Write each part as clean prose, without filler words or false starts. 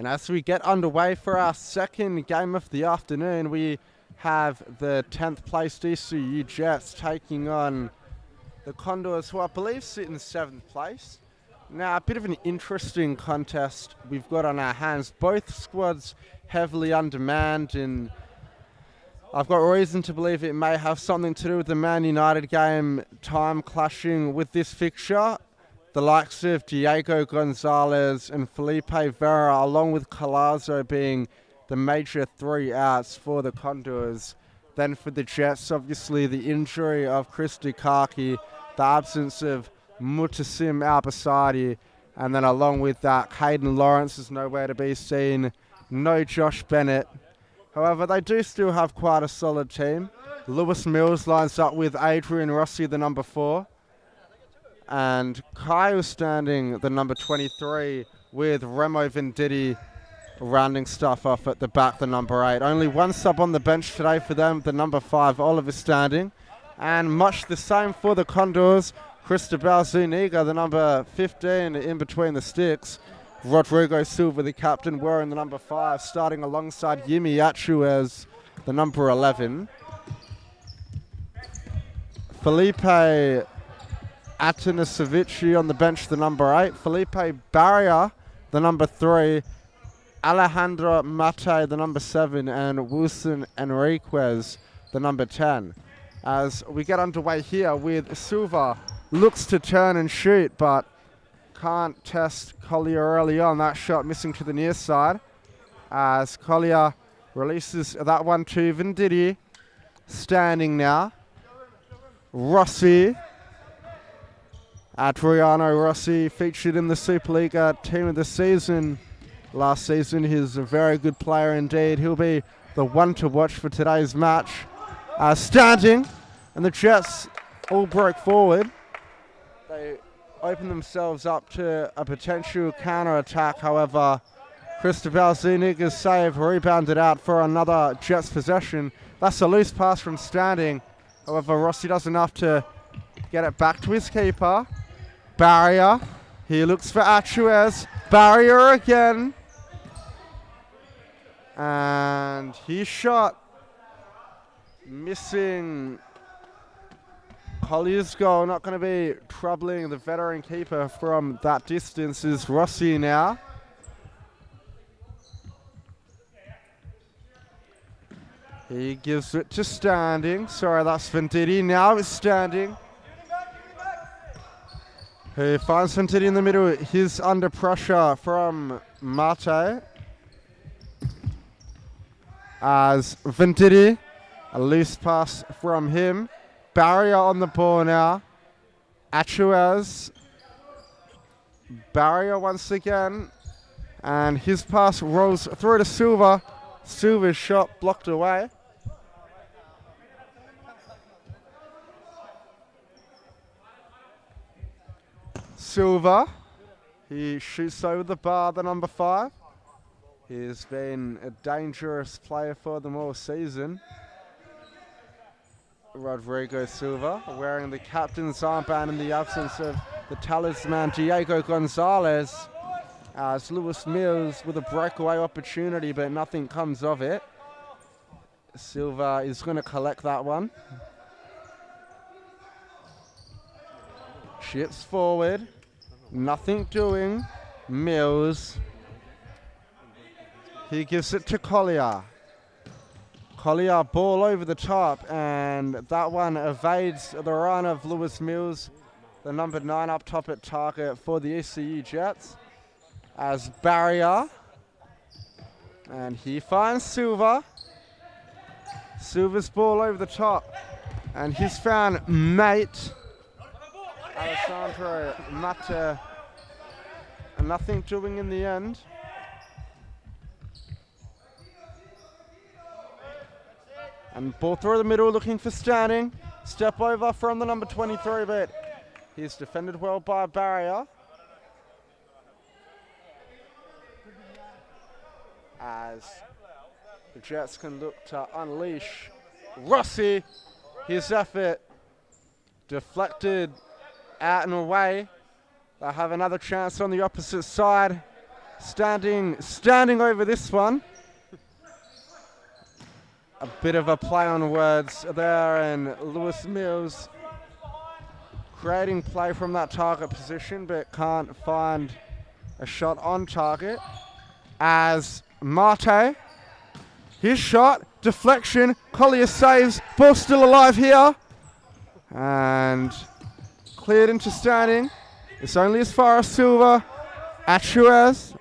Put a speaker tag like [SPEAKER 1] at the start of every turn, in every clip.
[SPEAKER 1] And as we get underway for our second game of the afternoon, we have the 10th placed ECU Jets taking on the Condors, who I believe sit in 7th place. Now, a bit of an interesting contest we've got on our hands. Both squads heavily undermanned, and I've got reason to believe it may have something to do with the Man United game time clashing with this fixture. The likes of Diego Gonzalez and Felipe Vera, along with Colazo, being the major 3 outs for the Condors. Then for the Jets, obviously the injury of Chris Dukaki, the absence of Mutasim Al-Basadi, and then along with that, Hayden Lawrence is nowhere to be seen. No Josh Bennett. However, they do still have quite a solid team. Lewis Mills lines up with Adrian Rossi, the number 4. And Kyle standing the number 23 with Remo Venditti rounding stuff off at the back, the number 8. Only one sub on the bench today for them, the number 5, Oliver Standing. And much the same for the Condors, Cristobal Zuniga, the number 15 in between the sticks. Rodrigo Silva, the captain, wearing the number 5, starting alongside Yimi Achuez, the number 11. Felipe Atanasevici on the bench, the number 8. Felipe Barria, the number 3. Alejandro Mate, the number 7. And Wilson Enriquez, the number 10. As we get underway here with Silva, looks to turn and shoot, but can't test Collier early on. That shot missing to the near side. As Collier releases that one to Venditti. Standing now. Rossi. Adriano Rossi, featured in the SupaLiga team of the season last season. He's a very good player indeed. He'll be the one to watch for today's match. Standing, and the Jets all broke forward. They open themselves up to a potential counter-attack. However, Cristobal Zuniga's save rebounded out for another Jets possession. That's a loose pass from Standing. However, Rossi does enough to get it back to his keeper. Barrier. He looks for Achuez. Barrier again. And he shot. Missing Collier's goal. Not going to be troubling the veteran keeper from that distance is Rossi now. He gives it to Standing. Sorry, that's Venditti. Now it's Standing. Who finds Venditti in the middle. He's under pressure from Mate. As Venditti, a loose pass from him. Barrier on the ball now. Achuez. Barrier once again. And his pass rolls through to Silva. Silva's shot blocked away. Silva, he shoots over the bar, the number 5. He's been a dangerous player for them all season. Rodrigo Silva, wearing the captain's armband in the absence of the talisman Diego Gonzalez. As Lewis Mills with a breakaway opportunity, but nothing comes of it. Silva is going to collect that one. Chips forward. Nothing doing. Mills. He gives it to Collier. Collier, ball over the top, and that one evades the run of Lewis Mills, the number 9 up top at target for the ECU Jets. As Barrier. And he finds Silva. Silva's ball over the top. And he's found mate. Alessandro Mata. Nothing doing in the end. And ball through the middle looking for Standing. Step over from the number 23, but he's defended well by Barrier. As the Jets can look to unleash Rossi. His effort deflected out and away. They have another chance on the opposite side. Standing over this one. A bit of a play on words there, and Lewis Mills creating play from that target position, but can't find a shot on target. As Mate, his shot, deflection, Collier saves, ball still alive here, and cleared into standing. It's only as far as Silva, Achuez,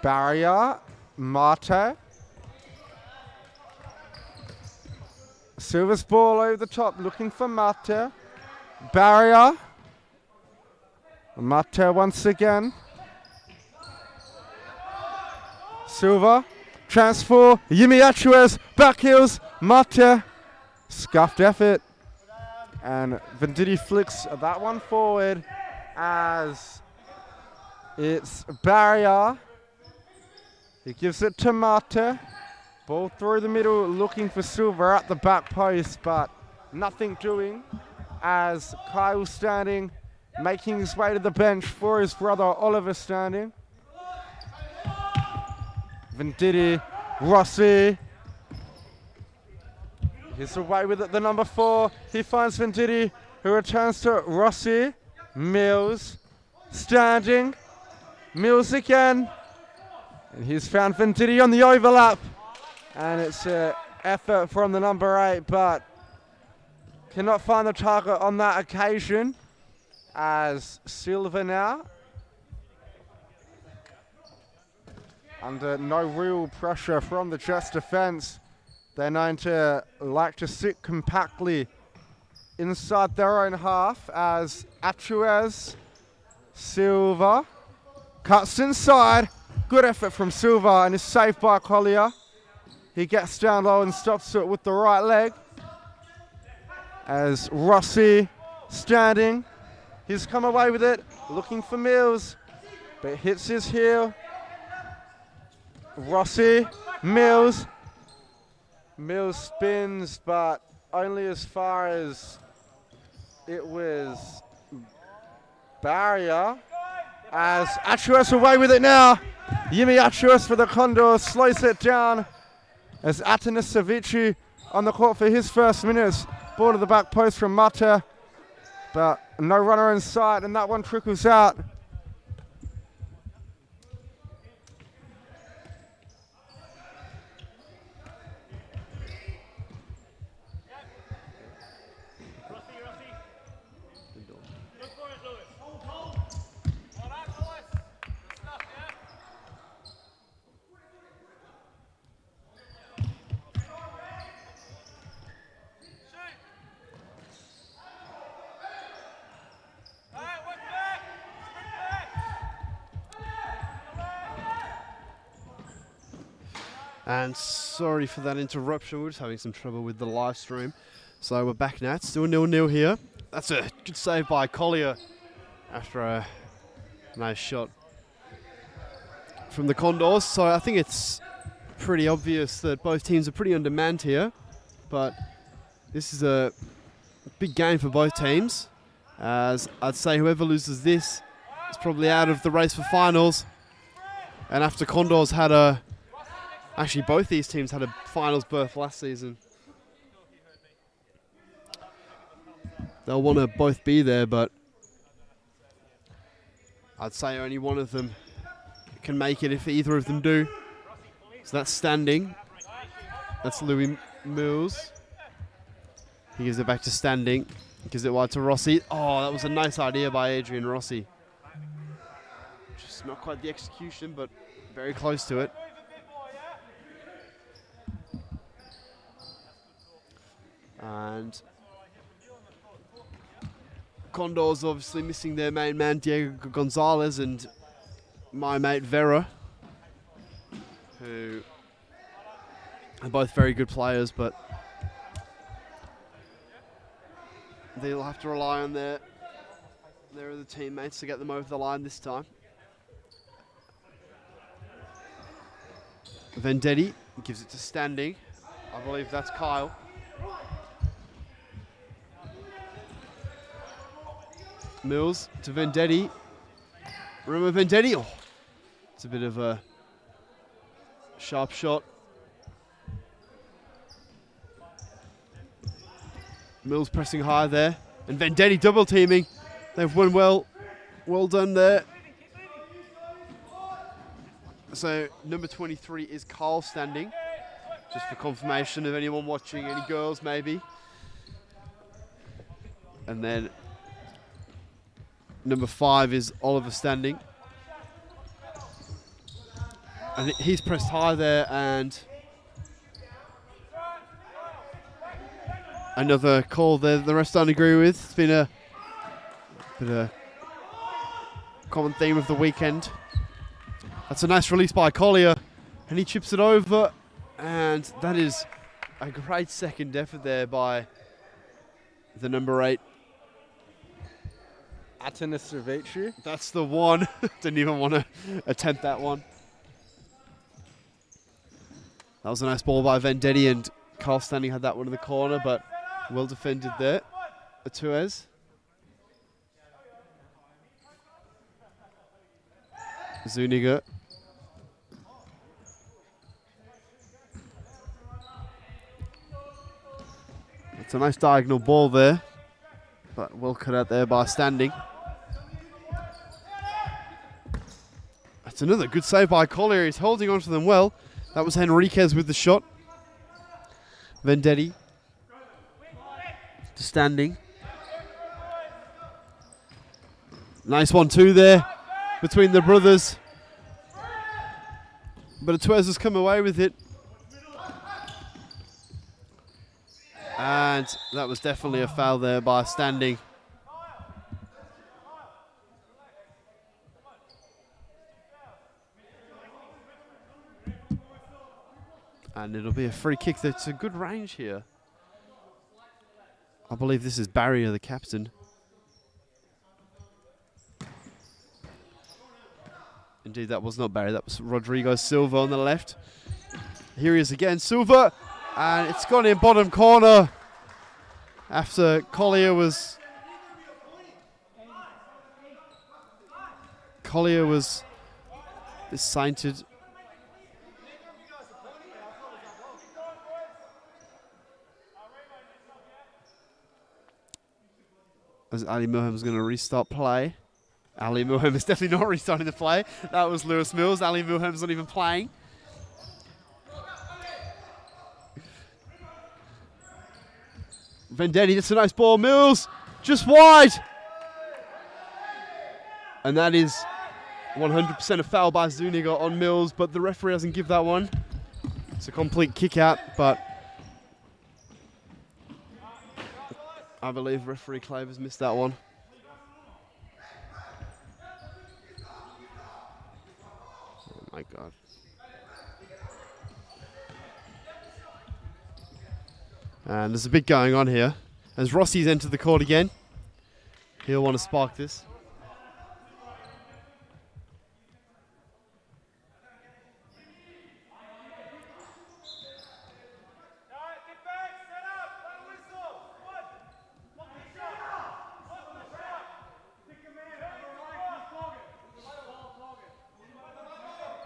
[SPEAKER 1] barrier, Mate. Silva's ball over the top, looking for Mate. Barrier. Mate once again. Silva. Transfer. Yimi Achuez. Back heels. Mate. Scuffed effort. And Venditti flicks that one forward as it's Barrier. He gives it to Mate. Ball through the middle, looking for Silva at the back post, but nothing doing as Kyle Standing making his way to the bench for his brother Oliver Standing. Venditti, Rossi. He's away with it, the number 4. He finds Venditti, who returns to Rossi. Mills, Standing. Mills again. And he's found Venditti on the overlap. And it's an effort from the number 8, but cannot find the target on that occasion. As Silva now, under no real pressure from the Jets defense. They're known to like to sit compactly inside their own half as Achuez, Silva, cuts inside. Good effort from Silva and is saved by Collier. He gets down low and stops it with the right leg. As Rossi Standing. He's come away with it, looking for Mills, but hits his heel. Rossi, Mills. Mills spins, but only as far as it was Barrier. As Achuez away with it now. Yimi Achuez for the Condors slows it down. As Atanas on the court for his first minutes. Ball to the back post from Mate, but no runner in sight, and that one trickles out.
[SPEAKER 2] And sorry for that interruption, we're just having some trouble with the live stream. So we're back now, it's still 0-0 here. That's a good save by Collier after a nice shot from the Condors. So I think it's pretty obvious that both teams are pretty on demand here. But this is a big game for both teams. As I'd say whoever loses this is probably out of the race for finals. And after Condors had a... Actually, both these teams had a finals berth last season. They'll want to both be there, but I'd say only one of them can make it if either of them do. So that's Standing. That's Louis Mills. He gives it back to Standing. He gives it wide to Rossi. Oh, that was a nice idea by Adrian Rossi. Just not quite the execution, but very close to it. And Condors obviously missing their main man Diego Gonzalez and my mate Vera, who are both very good players, but they'll have to rely on their other teammates to get them over the line this time. Venditti gives it to Standing. I believe that's Kyle. Mills to Vendetti. Remember Vendetti? Oh, it's a bit of a sharp shot. Mills pressing high there. And Vendetti double teaming. They've won well. Well done there. So number 23 is Carl standing. Just for confirmation of anyone watching, any girls maybe. And then number 5 is Oliver standing. And he's pressed high there, and another call there the rest don't agree with. It's been a bit of a common theme of the weekend. That's a nice release by Collier, and he chips it over, and that is a great second effort there by the number 8.
[SPEAKER 1] Atanasevic.
[SPEAKER 2] That's the one. Didn't even want to attempt that one. That was a nice ball by Vendetti, and Carl Standing had that one in the corner, but well defended there. Atuez. Zuniga. It's a nice diagonal ball there, but well cut out there by Standing. That's another good save by Collier. He's holding on to them well. That was Henriquez with the shot. Vendetti to Standing. Nice 1-2 there between the brothers. But Atuez has come away with it. And that was definitely a foul there by Standing. And it'll be a free kick. That's a good range here. I believe this is Barrier, the captain. Indeed, that was not Barry. That was Rodrigo Silva on the left. Here he is again, Silva. And it's gone in bottom corner after Collier was sainted. As Ali Milham's going to restart play. Ali Milham is definitely not restarting the play. That was Lewis Mills. Ali Milham's not even playing. Vendetti, that's a nice ball. Mills, just wide. And that is 100% a foul by Zuniga on Mills, but the referee doesn't give that one. It's a complete kick out, but I believe referee Clavers missed that one. Oh my God. And there's a bit going on here. As Rossi's entered the court again, he'll want to spark this.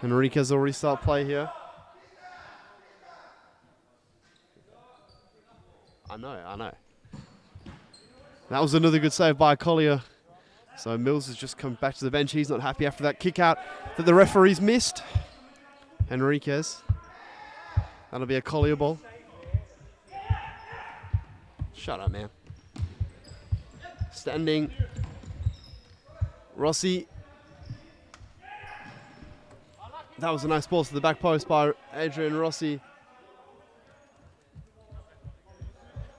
[SPEAKER 2] Henriquez already start play here. I know. That was another good save by Collier. So Mills has just come back to the bench. He's not happy after that kick out that the referees missed. Henriquez. That'll be a Collier ball. Shut up, man. Standing. Rossi. That was a nice ball to the back post by Adrian Rossi.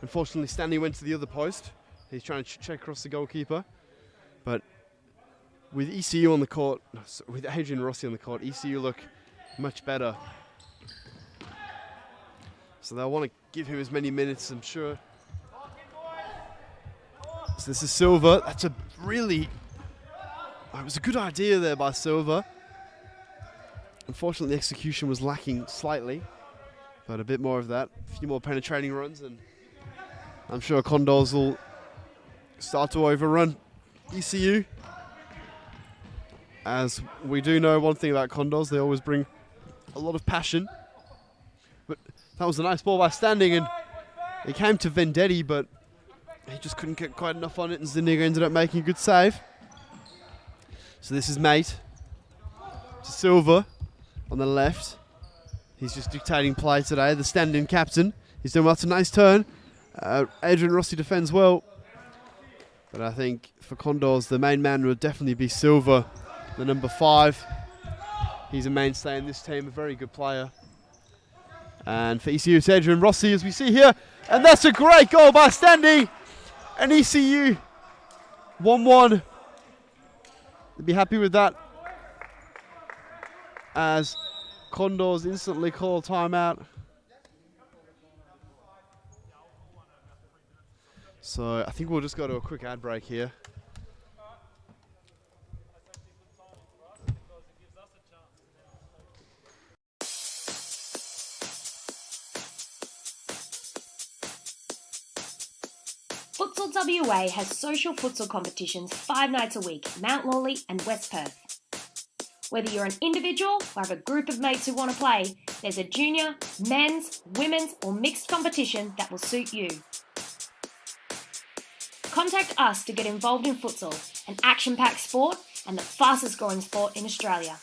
[SPEAKER 2] Unfortunately, Stanley went to the other post. He's trying to check across the goalkeeper. But with ECU on the court, with Adrian Rossi on the court, ECU look much better. So they'll want to give him as many minutes, I'm sure. So this is Silva. That's a really... It was a good idea there by Silva. Unfortunately, the execution was lacking slightly. But a bit more of that. A few more penetrating runs, and I'm sure Condors will start to overrun ECU. As we do know one thing about Condors, they always bring a lot of passion. But that was a nice ball by Standing, and it came to Vendetti, but he just couldn't get quite enough on it, and Zuniga ended up making a good save. So this is Mate to Silva on the left. He's just dictating play today, the stand-in captain. He's doing well. It's a nice turn. Adrian Rossi defends well. But I think for Condors, the main man would definitely be Silva, the number 5. He's a mainstay in this team, a very good player. And for ECU, it's Adrian Rossi, as we see here. And that's a great goal by Standing. And ECU 1-1. They'll be happy with that, as Condors instantly call timeout. So I think we'll just go to a quick ad break here.
[SPEAKER 3] Futsal WA has social futsal competitions 5 nights a week, Mount Lawley and West Perth. Whether you're an individual or have a group of mates who want to play, there's a junior, men's, women's or mixed competition that will suit you. Contact us to get involved in futsal, an action-packed sport and the fastest growing sport in Australia.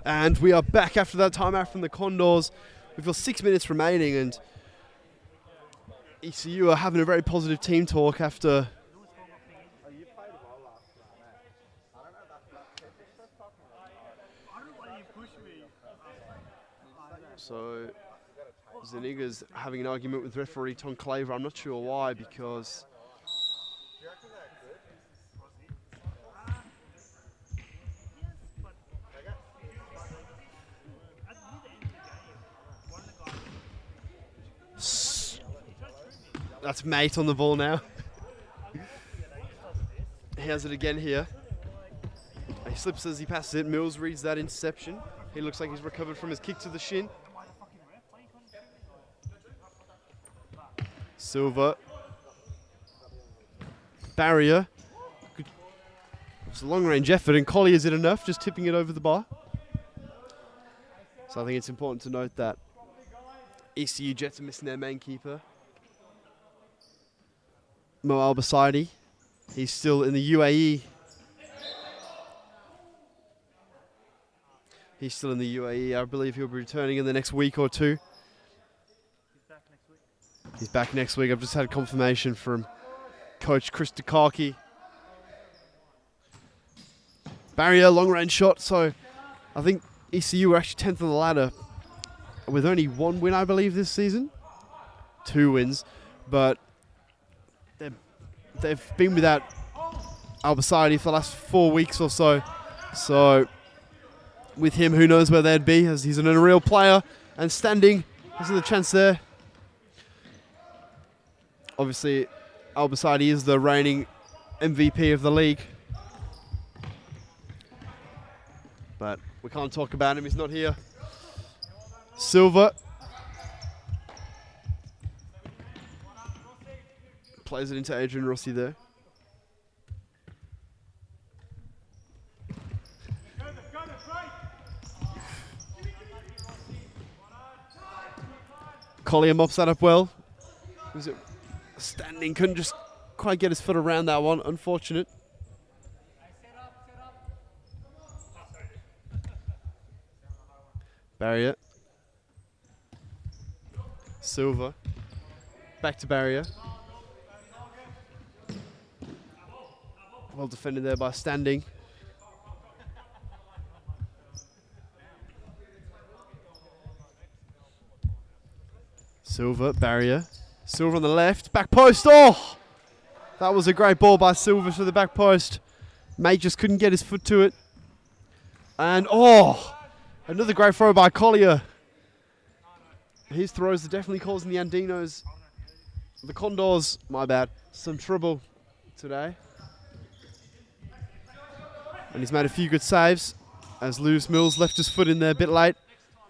[SPEAKER 2] And we are back after that timeout from the Condors. We've got 6 minutes remaining, and ECU are having a very positive team talk after. So Zuniga's having an argument with referee Tom Claver. I'm not sure why, because that's Mate on the ball now. He has it again here. He slips as he passes it. Mills reads that interception. He looks like he's recovered from his kick to the shin. Silva. Barrier. Good. It's a long-range effort, and Collier, is it enough? Just tipping it over the bar. So I think it's important to note that ECU Jets are missing their main keeper, Mo Al-Basaidi. He's still in the UAE. He's still in the UAE. I believe he'll be returning in the next week or two. He's back next week. I've just had confirmation from Coach Chris Dukaki. Barrier, long-range shot. So I think ECU were actually 10th on the ladder with only 1 win, I believe, this season. 2 wins. But they've been without Al-Basaidi for the last 4 weeks or so. So with him, who knows where they'd be, as he's an unreal player. And Standing has the chance there. Obviously, Al-Basaidi is the reigning MVP of the league. But we can't talk about him, he's not here. Silva. Plays it into Adrian Rossi there. Collier mops that up well. Was it Standing? Couldn't just quite get his foot around that one. Unfortunate. Barrier. Silva. Back to Barrier. Well defended there by Standing. Silva, Barrier. Silva on the left, back post. Oh! That was a great ball by Silva to the back post. Mate just couldn't get his foot to it. And, oh, another great throw by Collier. His throws are definitely causing the Andinos, the Condors, my bad, some trouble today. And he's made a few good saves as Lewis Mills left his foot in there a bit late.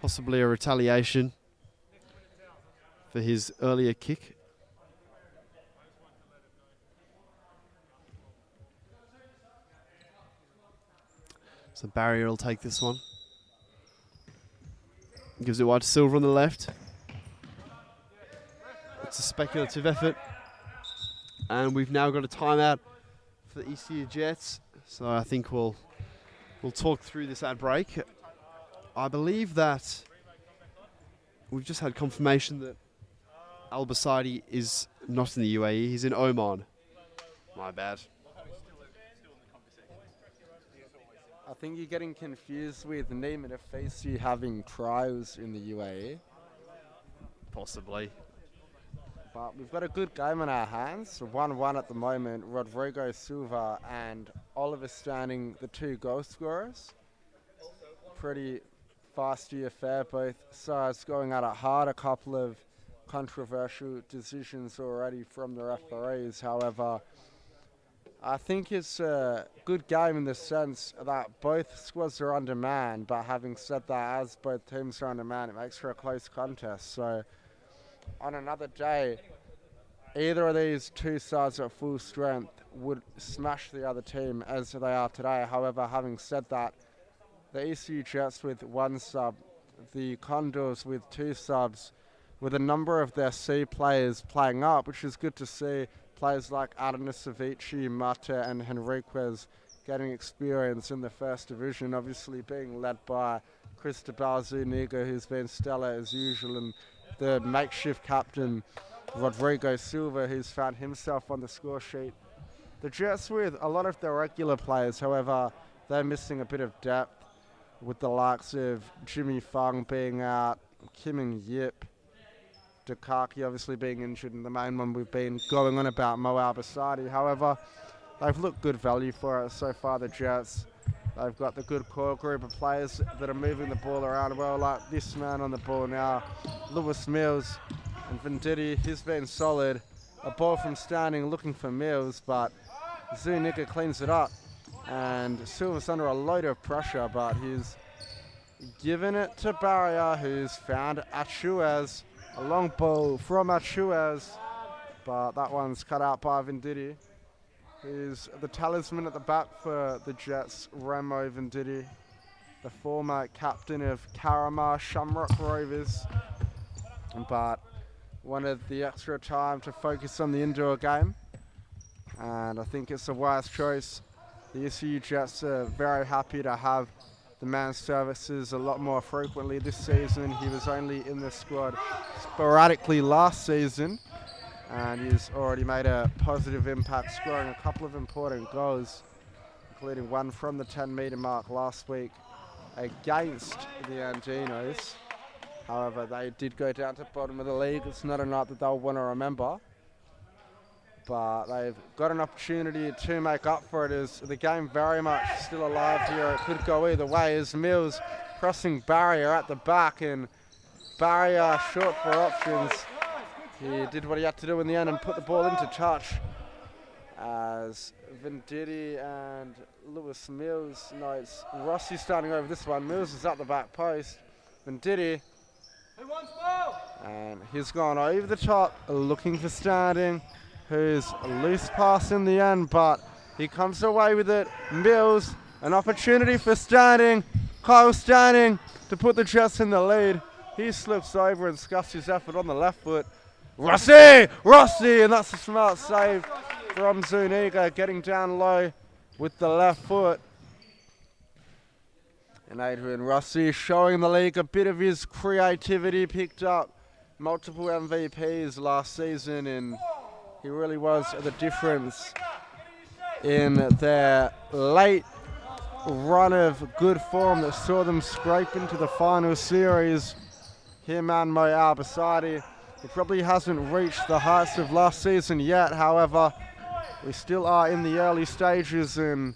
[SPEAKER 2] Possibly a retaliation for his earlier kick. So Barrier will take this one. Gives it wide to Silver on the left. It's a speculative effort. And we've now got a timeout for the ECU Jets. So I think we'll talk through this ad break. I believe that we've just had confirmation that Al-Basadi is not in the UAE. He's in Oman. My bad.
[SPEAKER 1] I think you're getting confused with Neiman Afesi having trials in the UAE.
[SPEAKER 2] Possibly.
[SPEAKER 1] But we've got a good game on our hands. 1-1 at the moment. Rodrigo Silva and Oliver Standing, the two goal scorers. Pretty feisty affair. Both sides going at it hard. A couple of controversial decisions already from the referees. However, I think it's a good game in the sense that both squads are undermanned. But having said that, as both teams are undermanned, it makes for a close contest. So on another day, either of these two sides at full strength would smash the other team as they are today. However, having said that, the ECU Jets with one sub, the Condors with two subs, with a number of their C players playing up, which is good to see. Players like Adanasevici, Mata and Henriquez getting experience in the first division, obviously being led by Cristobal Zuniga, who's been stellar as usual, and the makeshift captain, Rodrigo Silva, who's found himself on the score sheet. The Jets with a lot of their regular players, however, they're missing a bit of depth with the likes of Jimmy Fung being out, Kim and Yip, Dukaki obviously being injured, and the main one we've been going on about, Mo Al-Basadi. However, they've looked good value for us so far, the Jets. They've got the good core group of players that are moving the ball around well, like this man on the ball now, Lewis Mills. And Venditti, he's been solid. A ball from Standing looking for Mills, but Zuniga cleans it up. And Silva's under a load of pressure, but he's given it to Barrier, who's found Achuez. A long ball from Achuez, but that one's cut out by Venditti. He's the talisman at the back for the Jets, Remo Venditti, the former captain of Caramar Shamrock Rovers, but wanted the extra time to focus on the indoor game, and I think it's a wise choice. The ECU Jets are very happy to have the man's services a lot more frequently this season. He was only in the squad sporadically last season, and he's already made a positive impact, scoring a couple of important goals, including one from the 10-metre mark last week against the Andinos. However, they did go down to the bottom of the league. It's not a night that they'll want to remember, but they've got an opportunity to make up for it. As the game very much still alive here. It could go either way as Mills crossing Barrier at the back, and Barrier short for options. He did what he had to do in the end and put the ball into touch as Venditti and Lewis Mills. No, it's Rossi starting over this one. Mills is at the back post. Venditti, and he's gone over the top looking for Standing, who's a loose pass in the end, but he comes away with it. Mills, an opportunity for Standing. Kyle Standing to put the Jets in the lead. He slips over and scuffs his effort on the left foot. Rossi, and that's a smart save from Zuniga, getting down low with the left foot. And Adrian Rossi showing the league a bit of his creativity, picked up multiple MVPs last season, and he really was the difference in their late run of good form that saw them scrape into the final series. Him and Mo Al-Basadi. He probably hasn't reached the heights of last season yet, however, we still are in the early stages, and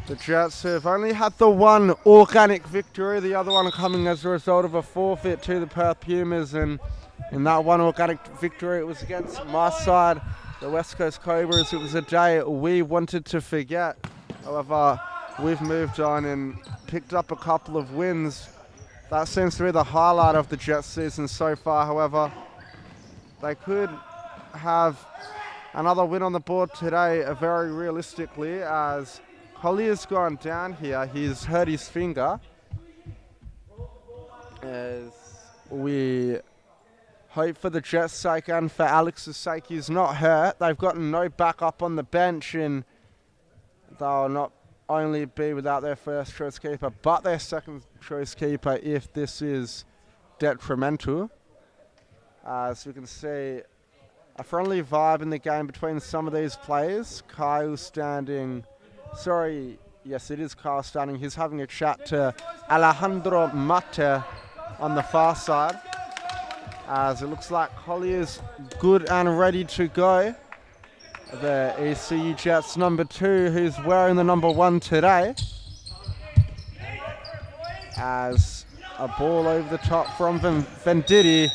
[SPEAKER 1] The Jets have only had the one organic victory, the other one coming as a result of a forfeit to the Perth Pumas, and in that one organic victory it was against my side, the West Coast Cobras. It was a day we wanted to forget. However, we've moved on and picked up a couple of wins. That seems to be the highlight of the Jets season so far. However, they could have another win on the board today, very realistically, as Collier's gone down here. He's hurt his finger. As we hope for the Jets' sake and for Alex's sake he's not hurt. They've got no backup on the bench, and they'll not only be without their first choice keeper, but their second choice keeper if this is detrimental. As we can see, a friendly vibe in the game between some of these players. Kyle standing... Yes, it is Kyle standing. He's having a chat to Alejandro Mate on the far side. As it looks like Collier's good and ready to go. The ECU Jets number 2, who's wearing the number 1 today. As a ball over the top from Venditti.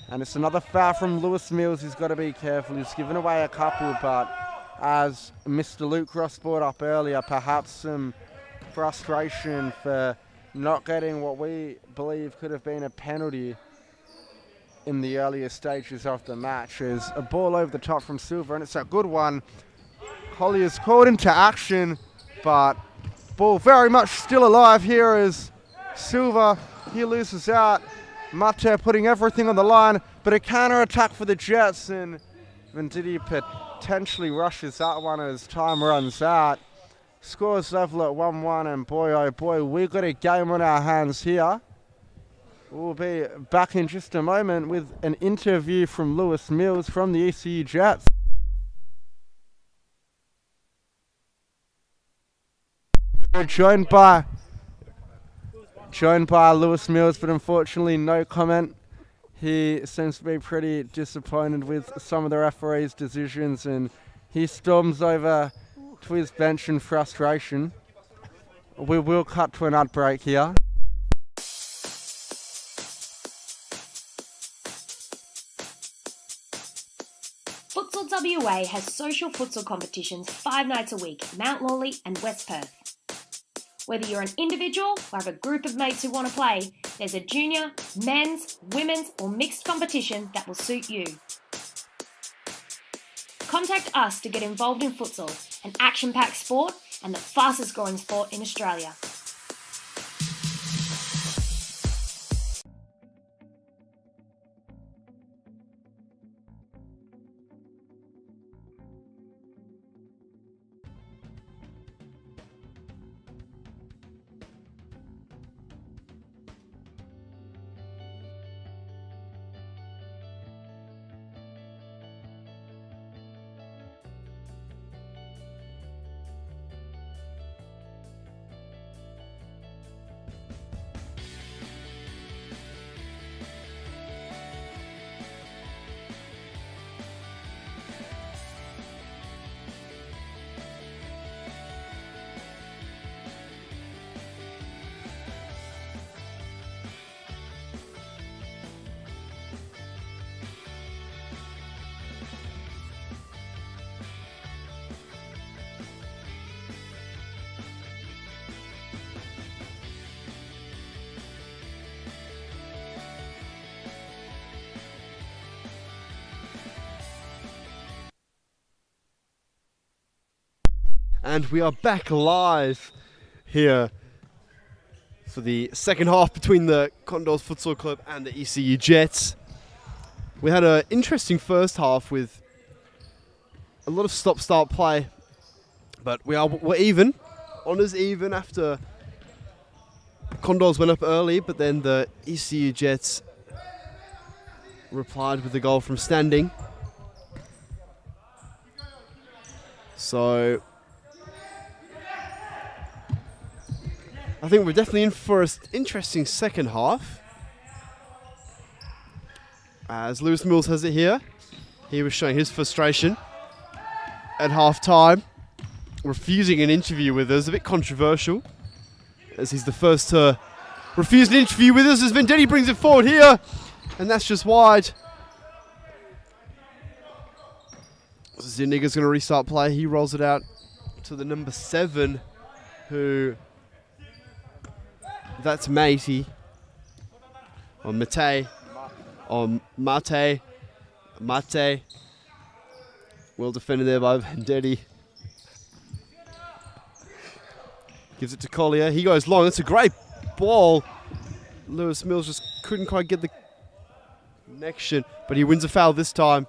[SPEAKER 1] And it's another foul from Lewis Mills. He's got to be careful. He's given away a couple, but as Mr. Luke Ross brought up earlier, perhaps some frustration for not getting what we believe could have been a penalty in the earlier stages of the match. Is a ball over the top from Silver, and it's a good one. Collier's called into action, but ball very much still alive here as Silver, he loses out. Mate putting everything on the line, but a counter-attack for the Jets, and Venditti potentially rushes that one as time runs out. Scores level at 1-1, and boy, oh boy, we've got a game on our hands here. We'll be back in just a moment with an interview from Lewis Mills from the ECU Jets. We're joined by Lewis Mills, but unfortunately no comment. He seems to be pretty disappointed with some of the referee's decisions, and he storms over to his bench in frustration. We will cut to an ad break here.
[SPEAKER 3] Futsal WA has social futsal competitions 5 nights a week, Mount Lawley and West Perth. Whether you're an individual or have a group of mates who want to play, there's a junior, men's, women's or mixed competition that will suit you. Contact us to get involved in futsal, an action-packed sport and the fastest growing sport in Australia.
[SPEAKER 2] And we are back live here for the second half between the Condors Futsal Club and the ECU Jets. We had an interesting first half with a lot of stop-start play, but we're even. Honours even after Condors went up early, but then the ECU Jets replied with a goal from standing. So I think we're definitely in for an interesting second half. As Lewis Mills has it here, he was showing his frustration at half time. refusing an interview with us. A bit controversial, as he's the first to refuse an interview with us, as Vendetti brings it forward here, and that's just wide. Zuniga's going to restart play. He rolls it out to the number 7, who... That's Matey. Or Mate. Or Mate. Mate. Well defended there by Vendetti. Gives it to Collier. He goes long. That's a great ball. Lewis Mills just couldn't quite get the connection, but he wins a foul this time.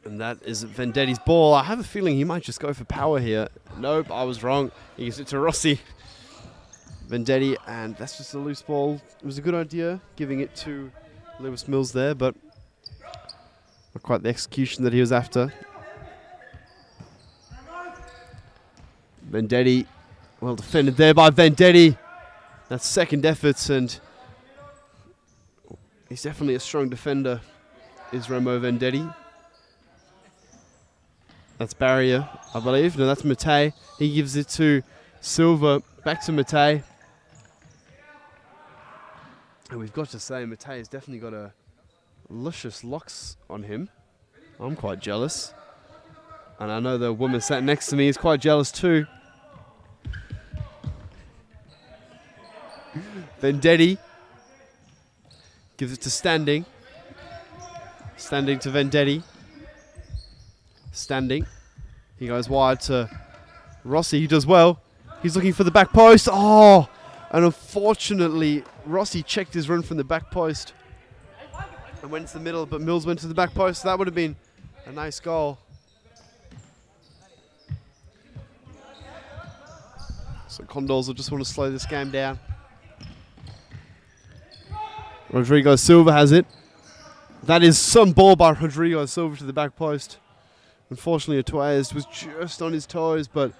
[SPEAKER 2] And that is Vendetti's ball. I have a feeling he might just go for power here. Nope, I was wrong. He gives it to Rossi. Vendetti, and that's just a loose ball. It was a good idea giving it to Lewis Mills there, but not quite the execution that he was after. Vendetti, well defended there by Vendetti. That's second efforts, and he's definitely a strong defender, is Remo Vendetti. That's Barrier, I believe. No, that's Mate. He gives it to Silva. Back to Mate. And we've got to say, Mate has definitely got a luscious locks on him. I'm quite jealous. And I know the woman sat next to me is quite jealous too. Vendetti gives it to Standing. Standing to Vendetti. Standing. He goes wide to Rossi. He does well. He's looking for the back post. Oh! And unfortunately, Rossi checked his run from the back post and went to the middle, but Mills went to the back post. So that would have been a nice goal. So Condors will just want to slow this game down. Rodrigo Silva has it. That is some ball by Rodrigo Silva to the back post. Unfortunately, Atuayes was just on his toes, but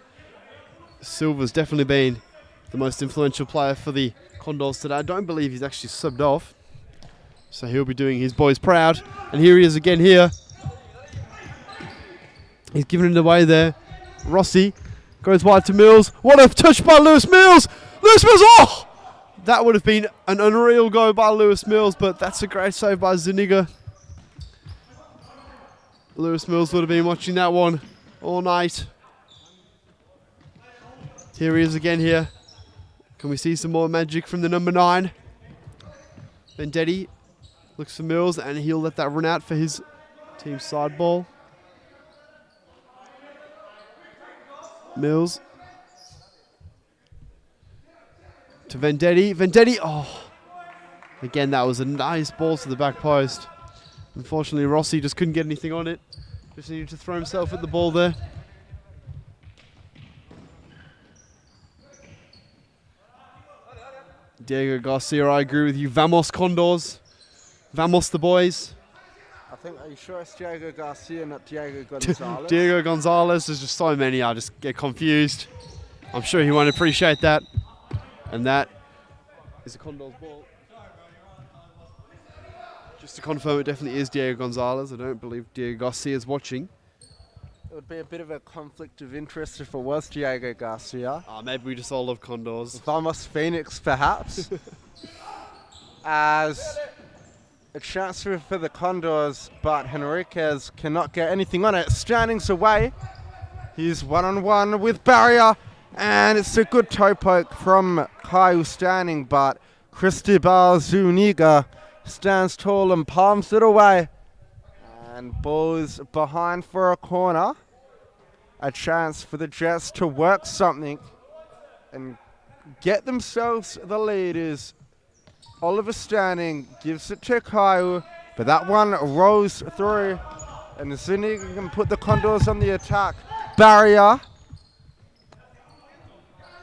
[SPEAKER 2] Silva's definitely been the most influential player for the Condors today. I don't believe he's actually subbed off, so he'll be doing his boys proud. And here he is again here. He's giving it away there. Rossi goes wide to Mills. What a touch by Lewis Mills! Lewis Mills, oh! That would have been an unreal goal by Lewis Mills, but that's a great save by Zuniga. Lewis Mills would have been watching that one all night. Here he is again here. Can we see some more magic from the number 9? Vendetti looks for Mills, and he'll let that run out for his team side ball. Mills to Vendetti. Vendetti, oh! Again, that was a nice ball to the back post. Unfortunately, Rossi just couldn't get anything on it. Just needed to throw himself at the ball there. Diego Garcia, I agree with you. Vamos, Condors. Vamos, the boys.
[SPEAKER 1] I think, are you sure it's Diego Garcia, not Diego Gonzalez?
[SPEAKER 2] Diego Gonzalez, there's just so many, I just get confused. I'm sure he won't appreciate that. And that is a Condors ball. Just to confirm, it definitely is Diego Gonzalez. I don't believe Diego Garcia is watching.
[SPEAKER 1] It would be a bit of a conflict of interest if it was Diego Garcia.
[SPEAKER 2] Maybe we just all love Condors.
[SPEAKER 1] Vamos Phoenix, perhaps. As a chance for the Condors, but Henriquez cannot get anything on it. Standing's away. He's one-on-one with Barrier, and it's a good toe poke from Kyle Standing, but Cristobal Zuniga stands tall and palms it away. And ball's behind for a corner. A chance for the Jets to work something and get themselves the lead. Is Oliver Standing gives it to Kyle, but that one rolls through, and Zuniga can put the Condors on the attack. Barrier.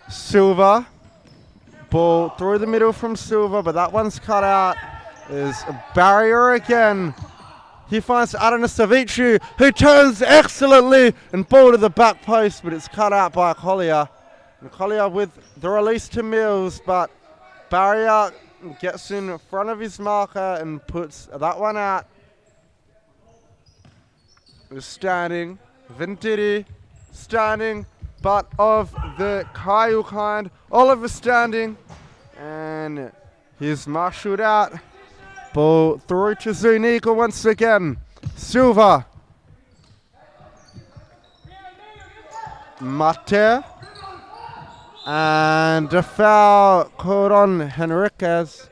[SPEAKER 1] Silva. Ball through the middle from Silva, but that one's cut out. Is a Barrier again. He finds Adanasavici, who turns excellently and ball to the back post, but it's cut out by Collier. And Collier with the release to Mills, but Barrier gets in front of his marker and puts that one out. is standing. Venditti standing, but of the Kyle kind. Oliver standing, and he's marshalled out. Ball through to Zuniga once again. Silva. Mate. And a foul called on Henriquez.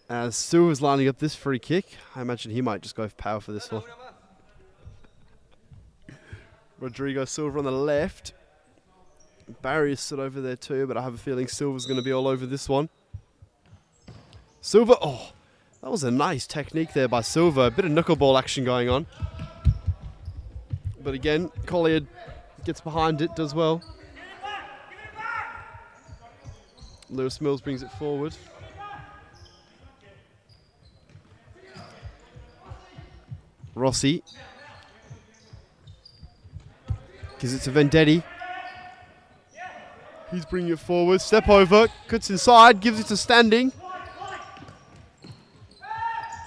[SPEAKER 2] As Silva's lining up this free kick, I imagine he might just go for power for this one. Rodrigo Silva on the left. Barriers sit over there too, but I have a feeling Silva's going to be all over this one. Silva, oh, that was a nice technique there by Silva. A bit of knuckleball action going on. But again, Collier gets behind it, does well. Lewis Mills brings it forward. Rossi gives it to Vendetti. He's bringing it forward. Step over. Cuts inside. Gives it to Standing.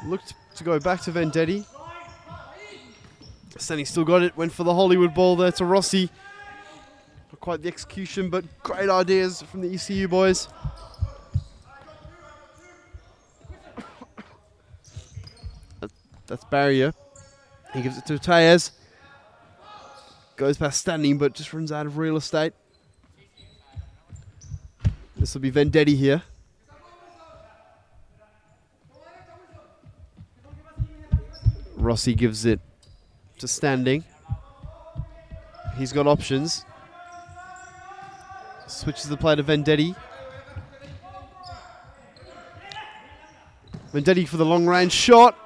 [SPEAKER 2] Looked to go back to Vendetti. Standing still got it. Went for the Hollywood ball there to Rossi. Not quite the execution, but great ideas from the ECU boys. That's Barrier. He gives it to Tejas. Goes past Standing, but just runs out of real estate. This will be Vendetti here. Rossi gives it to Standing. He's got options. Switches the play to Vendetti. Vendetti for the long range shot.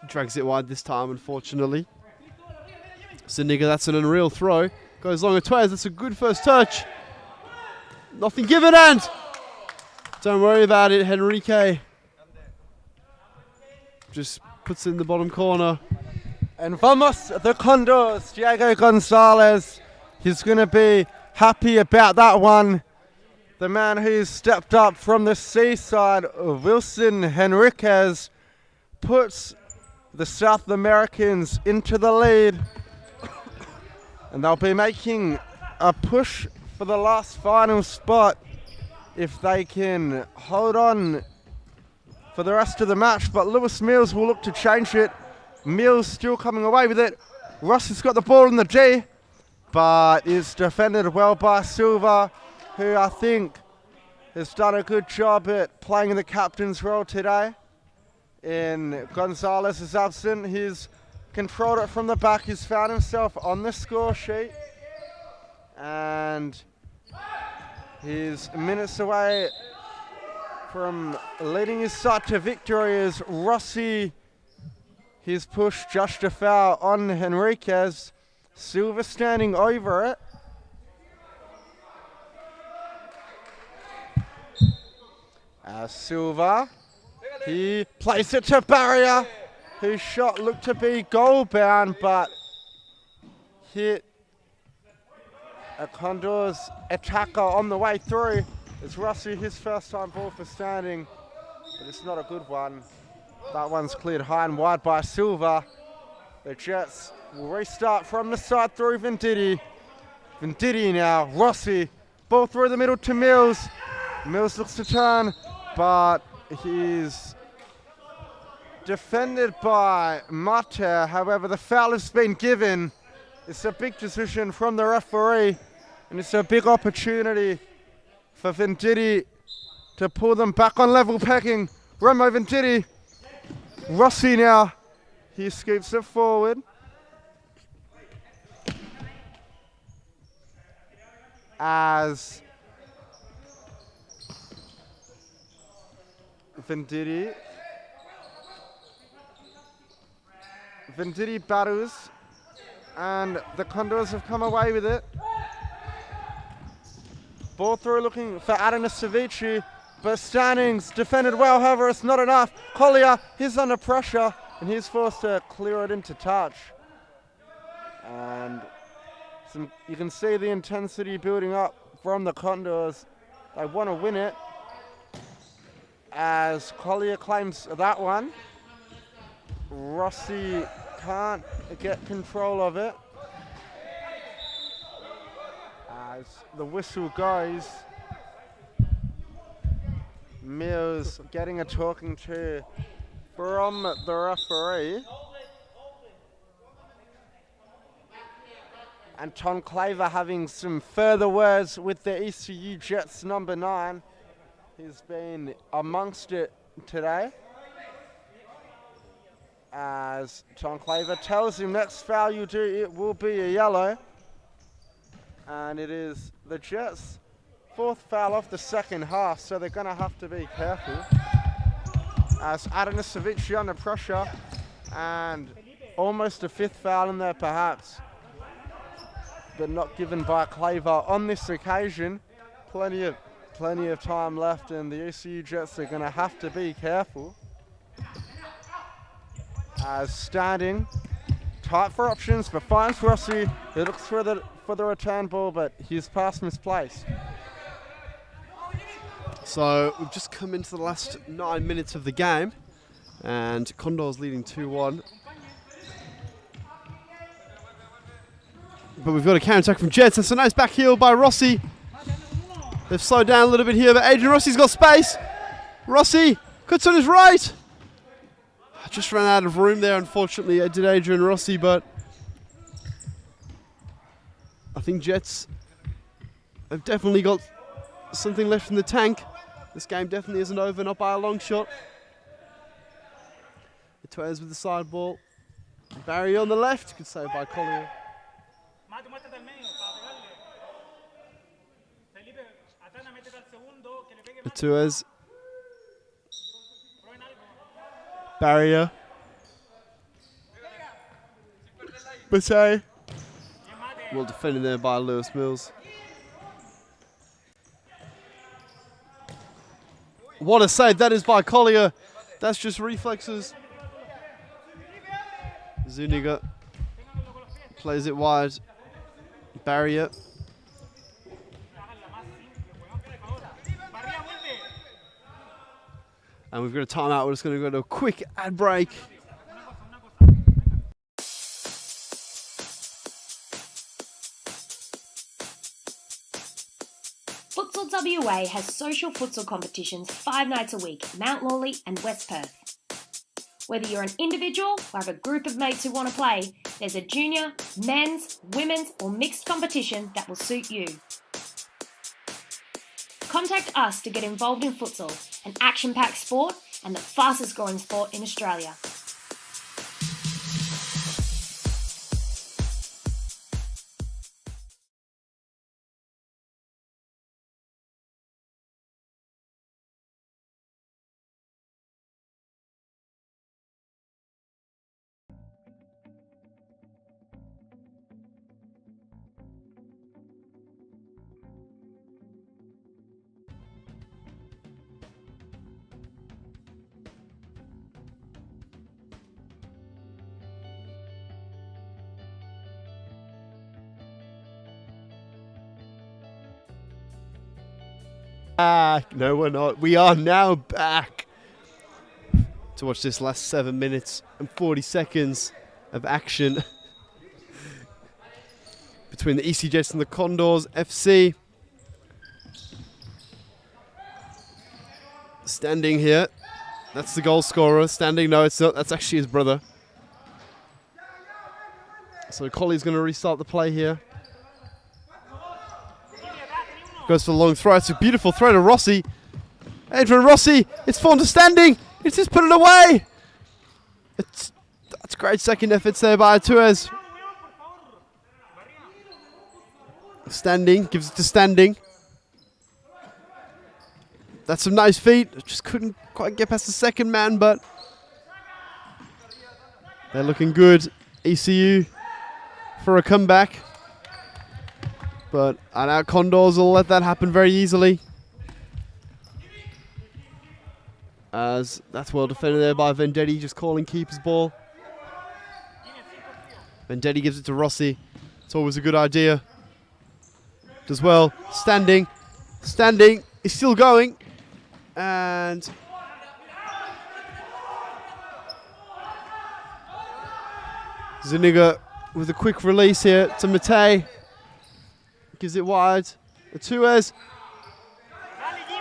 [SPEAKER 2] Drags it wide this time, unfortunately. Zuniga, that's an unreal throw. Goes long at Tejas. That's a good first touch. Nothing given, and don't worry about it, Henrique. Just puts it in the bottom corner.
[SPEAKER 1] And vamos, the Condors, Diego Gonzalez. He's going to be happy about that one. The man who's stepped up from the seaside, Wilson Henriquez, puts the South Americans into the lead. And they'll be making a push for the last final spot if they can hold on for the rest of the match. But Lewis Mills will look to change it. Mills still coming away with it. Ross has got the ball in the D, but is defended well by Silva, who I think has done a good job at playing the captain's role today. In Gonzalez absent, he's controlled it from the back. He's found himself on the score sheet. And he's minutes away from leading his side to victory as Rossi, he's pushed just a foul on Henriquez. Silva standing over it. Silva, he plays it to Barrier, whose shot looked to be goal bound, but hit a Condors attacker on the way through. It's Rossi, his first time ball for Standing, but it's not a good one. That one's cleared high and wide by Silva. The Jets will restart from the side through Venditti. Venditti now, Rossi, ball through the middle to Mills. Mills looks to turn, but he's defended by Mate. However, the foul has been given. It's a big decision from the referee, and it's a big opportunity for Venditti to pull them back on level pegging. Remo Venditti. Rossi now. He scoops it forward. As Venditti battles, and the Condors have come away with it. Ball through looking for Adana Savici, but Standing's defended well, however it's not enough. Collier, he's under pressure, and he's forced to clear it into touch. And you can see the intensity building up from the Condors. They want to win it as Collier claims that one. Rossi can't get control of it as the whistle goes. Mills getting a talking to from the referee. And Tom Claver having some further words with the ECU Jets number 9. He's been amongst it today. As Tom Claver tells him next foul you do, it will be a yellow. And it is the Jets' 4th foul of the second half, so they're going to have to be careful. As Adanasevic under pressure, and almost a 5th foul in there perhaps, but not given by Claver on this occasion. Plenty of time left, and the ECU Jets are going to have to be careful. As Standing, tight for options, but finds Rossi. He looks for the return ball, but his pass misplaced.
[SPEAKER 2] So we've just come into the last 9 minutes of the game, and Condors leading 2-1. But we've got a counter-attack from Jets. That's a nice back heel by Rossi. They've slowed down a little bit here, but Adrian Rossi's got space. Rossi cuts on his right. Just ran out of room there, unfortunately, did Adrian Rossi, but I think Jets have definitely got something left in the tank. This game definitely isn't over, not by a long shot. Tuez with the side ball. Barry on the left, good save by Collier. Tuez. Barrier. Bate. Well defended there by Lewis Mills. What a save that is by Collier. That's just reflexes. Zuniga plays it wide. Barrier. And we've got a timeout. We're just going to go to a quick ad break.
[SPEAKER 3] Futsal WA has social futsal competitions 5 nights a week, Mount Lawley and West Perth. Whether you're an individual or have a group of mates who want to play, there's a junior, men's, women's or mixed competition that will suit you. Contact us to get involved in futsal, an action-packed sport and the fastest growing sport in Australia.
[SPEAKER 2] No, we're not. We are now back to watch this last 7 minutes and 40 seconds of action between the EC Jets and the Condors FC. Standing here. That's the goal scorer. Standing, no, it's not. That's actually his brother. So Colley's going to restart the play here. Goes for the long throw. It's a beautiful throw to Rossi. Adrian Rossi. It's formed to Standing. It's just put it away. That's great second efforts there by Tuez. Standing. Gives it to Standing. That's some nice feet. Just couldn't quite get past the second man, but they're looking good. ECU for a comeback. But I know Condors will let that happen very easily. As that's well defended there by Vendetti, just calling keeper's ball. Vendetti gives it to Rossi. It's always a good idea. does well. Standing. Is still going. And Zuniga with a quick release here to Matei. Gives it wide. Atuez.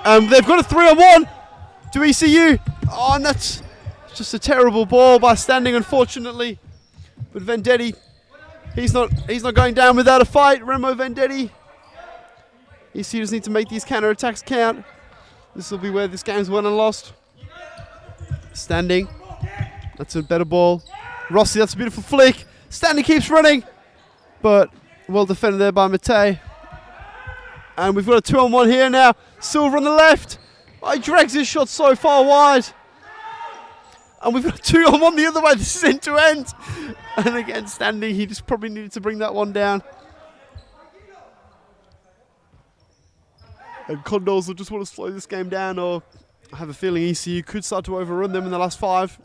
[SPEAKER 2] They've got a 3-on-1 to ECU. Oh, and that's just a terrible ball by Standing, unfortunately. But Vendetti, he's not going down without a fight. Remo Vendetti. ECU just need to make these counter-attacks count. This will be where this game's won and lost. Standing. That's a better ball. Rossi, that's a beautiful flick. Standing keeps running. But well defended there by Matei. And we've got a 2-on-1 here now. Silver on the left. Oh, he drags his shot so far wide. And we've got a 2-on-1 the other way. This is end to end. And again, Standing, he just probably needed to bring that one down. And Condors will just want to slow this game down, or I have a feeling ECU could start to overrun them in the last 5.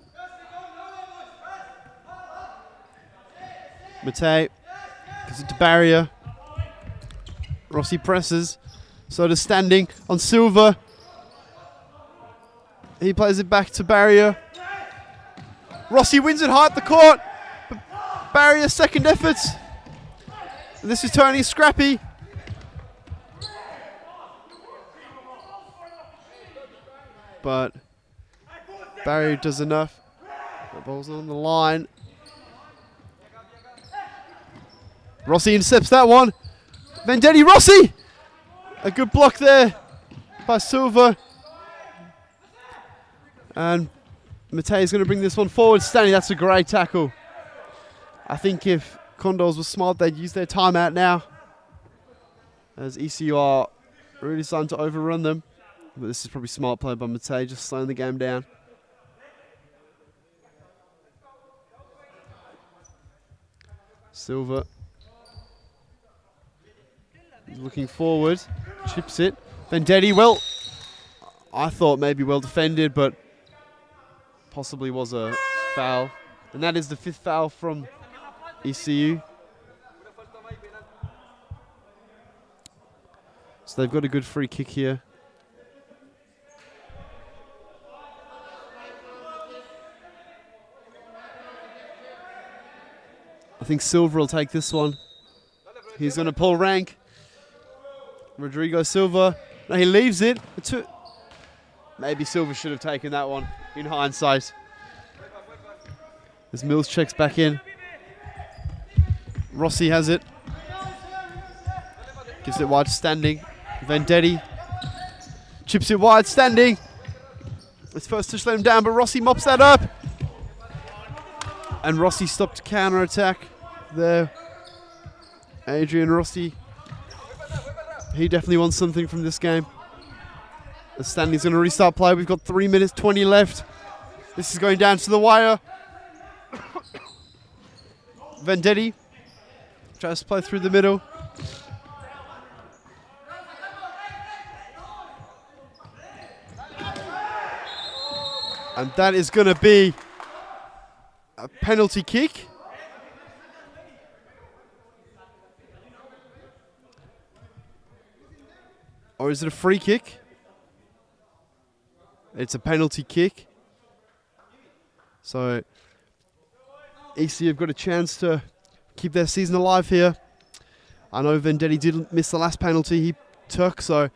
[SPEAKER 2] Matei gives it to Barrier. Rossi presses. So does Standing on Silver. He plays it back to Barrier. Rossi wins it high at the court. But Barrier second efforts. And this is turning scrappy. But Barrier does enough. The ball's on the line. Rossi intercepts that one. Vendetti, Rossi! A good block there by Silva. And Matei is going to bring this one forward. Standing, that's a great tackle. I think if Condors was smart, they'd use their timeout now, as ECU are really starting to overrun them. But this is probably smart play by Matei, just slowing the game down. Silva. He's looking forward. Chips it. Vendetti, well, I thought maybe well defended, but possibly was a foul. And that is the 5th foul from ECU. So they've got a good free kick here. I think Silva will take this one. He's going to pull rank. Rodrigo Silva. No, he leaves it. Maybe Silva should have taken that one in hindsight. As Mills checks back in. Rossi has it. Gives it wide to Standing. Vendetti. Chips it wide. Standing. It's first to let him down, but Rossi mops that up. And Rossi stopped counter-attack there. Adrian Rossi. He definitely wants something from this game. The Standing's going to restart play. We've got 3 minutes 20 left. This is going down to the wire. Vendetti tries to play through the middle. And that is going to be a penalty kick. Or is it a free kick? It's a penalty kick. So ECU have got a chance to keep their season alive here. I know Vendetti did miss the last penalty he took, so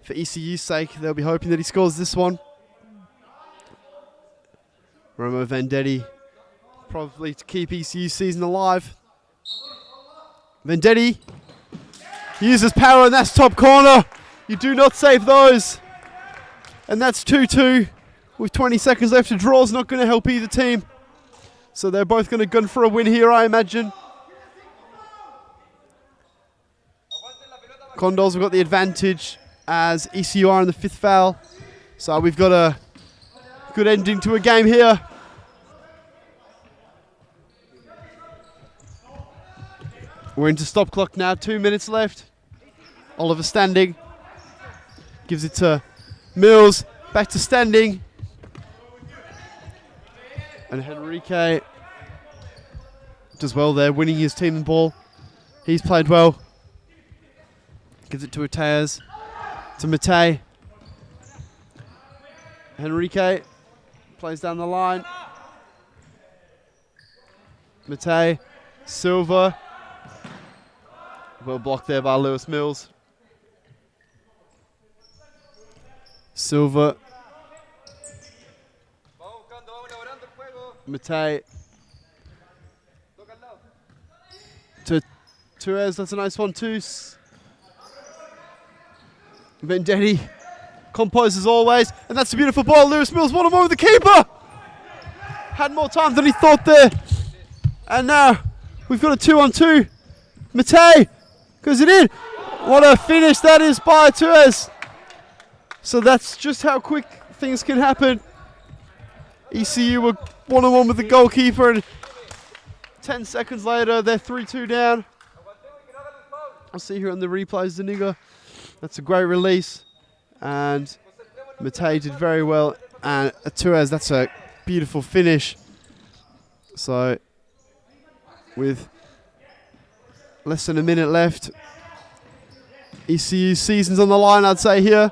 [SPEAKER 2] for ECU's sake, they'll be hoping that he scores this one. Romo Vendetti, probably to keep ECU's season alive. Vendetti uses power, and that's top corner. You do not save those. And that's 2-2 with 20 seconds left. A draw's not going to help either team. So they're both going to gun for a win here, I imagine. Condors have got the advantage as ECU are in the 5th foul. So we've got a good ending to a game here. We're into stop clock now, 2 minutes left. Oliver Standing. Gives it to Mills. Back to Standing. And Henrique does well there, winning his team the ball. He's played well. Gives it to Mateas. To Matei. Henrique plays down the line. Matei. Silva. Well blocked there by Lewis Mills. Silva. Matei. To Tuez, that's a nice one too. Vendetti composed as always, and that's a beautiful ball. Lewis Mills one-on-one with the keeper. Had more time than he thought there. And now we've got a 2-on-2. Matei goes it in. What a finish that is by Tuez. So that's just how quick things can happen. ECU were one-on-one with the goalkeeper, and 10 seconds later they're 3-2 down. I'll see here on the replays, Zuniga. That's a great release, and Matei did very well. And Tuez, that's a beautiful finish. So with less than a minute left, ECU season's on the line, I'd say here.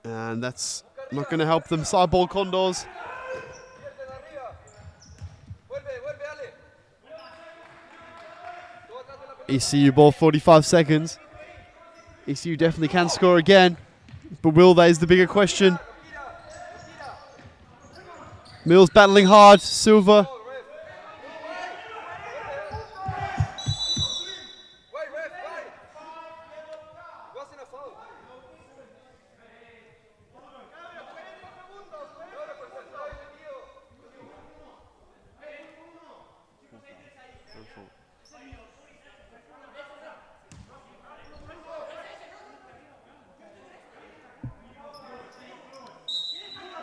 [SPEAKER 2] And that's not going to help them. Side ball Condors. ECU ball, 45 seconds. ECU definitely can score again, but will they is the bigger question. Mills battling hard. Silva.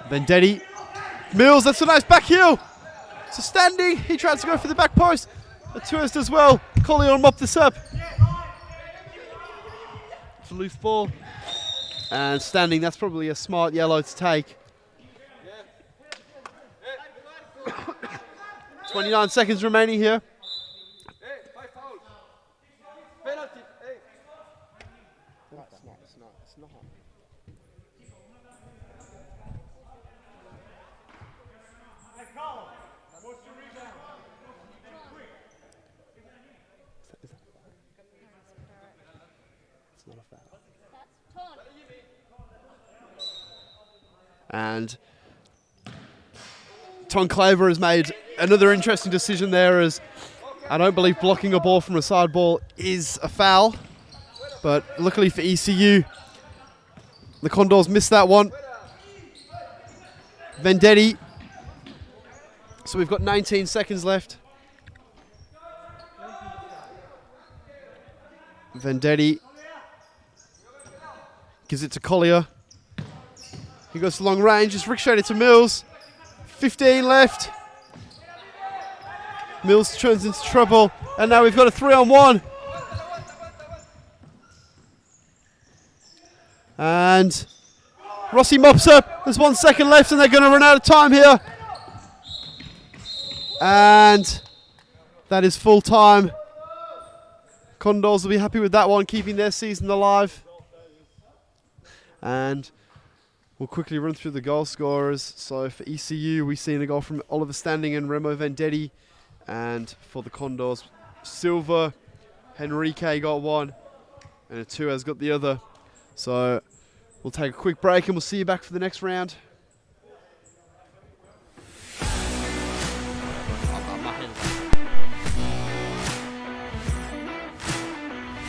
[SPEAKER 2] Vendetti. Mills, that's a nice back heel. So standing, he tries to go for the back post. The Tourist as well. Collier mop this up. It's a loose ball. And standing, that's probably a smart yellow to take. 29 seconds remaining here. And Ton Claver has made another interesting decision there, as I don't believe blocking a ball from a side ball is a foul. But luckily for ECU, the Condors missed that one. Vendetti. So we've got 19 seconds left. Vendetti gives it to Collier. He goes to long range, just ricocheted to Mills. 15 left. Mills turns into trouble, and now we've got a 3-on-1. And Rossi mops up. There's 1 second left, and they're going to run out of time here. And that is full time. Condors will be happy with that one, keeping their season alive. And we'll quickly run through the goal scorers. So for ECU, we've seen a goal from Oliver Standing and Remo Vendetti. And for the Condors, Silva, Henrique got one, and Tuez got the other. So we'll take a quick break, and we'll see you back for the next round.